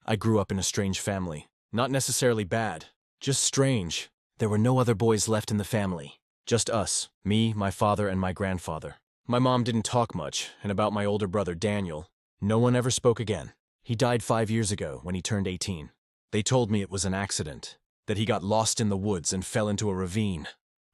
I grew up in a strange family. Not necessarily bad, just strange. There were no other boys left in the family. Just us, me, my father, and my grandfather. My mom didn't talk much, and about my older brother Daniel, no one ever spoke again. He died 5 years ago when he turned 18. They told me it was an accident, that he got lost in the woods and fell into a ravine.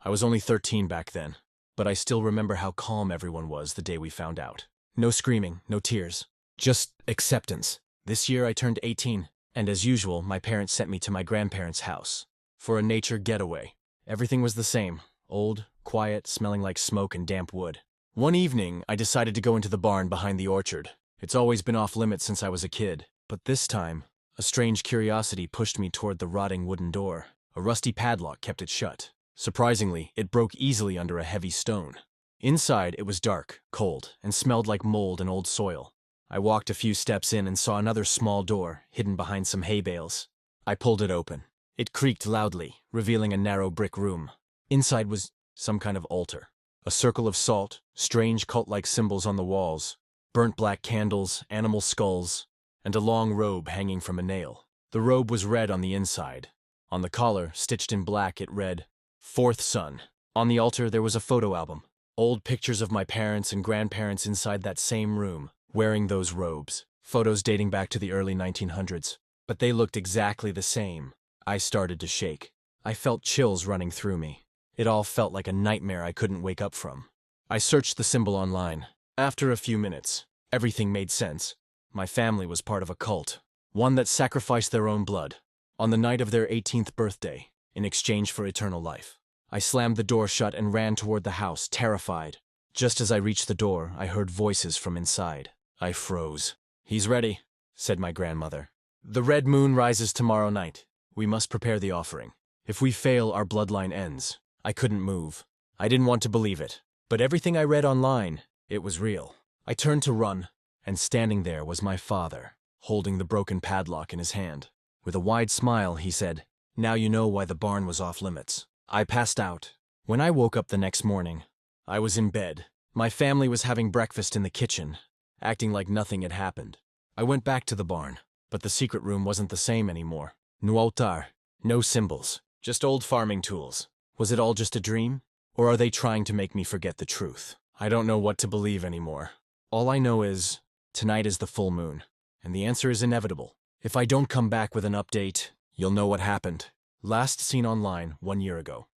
I was only 13 back then, but I still remember how calm everyone was the day we found out. No screaming, no tears, just acceptance. This year I turned 18, and as usual, my parents sent me to my grandparents' house for a nature getaway. Everything was the same, old, quiet, smelling like smoke and damp wood. One evening, I decided to go into the barn behind the orchard. It's always been off limits since I was a kid, but this time, a strange curiosity pushed me toward the rotting wooden door. A rusty padlock kept it shut. Surprisingly, it broke easily under a heavy stone. Inside, it was dark, cold, and smelled like mold and old soil. I walked a few steps in and saw another small door, hidden behind some hay bales. I pulled it open. It creaked loudly, revealing a narrow brick room. Inside was some kind of altar. A circle of salt, strange cult-like symbols on the walls, burnt black candles, animal skulls, and a long robe hanging from a nail. The robe was red on the inside. On the collar, stitched in black, it read, "Fourth Son." On the altar, there was a photo album. Old pictures of my parents and grandparents inside that same room, wearing those robes. Photos dating back to the early 1900s. But they looked exactly the same. I started to shake. I felt chills running through me. It all felt like a nightmare I couldn't wake up from. I searched the symbol online. After a few minutes, everything made sense. My family was part of a cult, one that sacrificed their own blood, on the night of their 18th birthday, in exchange for eternal life. I slammed the door shut and ran toward the house, terrified. Just as I reached the door, I heard voices from inside. I froze. "He's ready," said my grandmother. "The red moon rises tomorrow night. We must prepare the offering. If we fail, our bloodline ends." I couldn't move. I didn't want to believe it. But everything I read online, it was real. I turned to run, and standing there was my father, holding the broken padlock in his hand. With a wide smile, he said, "Now you know why the barn was off limits." I passed out. When I woke up the next morning, I was in bed. My family was having breakfast in the kitchen, acting like nothing had happened. I went back to the barn, but the secret room wasn't the same anymore. No altar, no symbols, just old farming tools. Was it all just a dream? Or are they trying to make me forget the truth? I don't know what to believe anymore. All I know is, tonight is the full moon, and the answer is inevitable. If I don't come back with an update, you'll know what happened. Last seen online 1 year ago.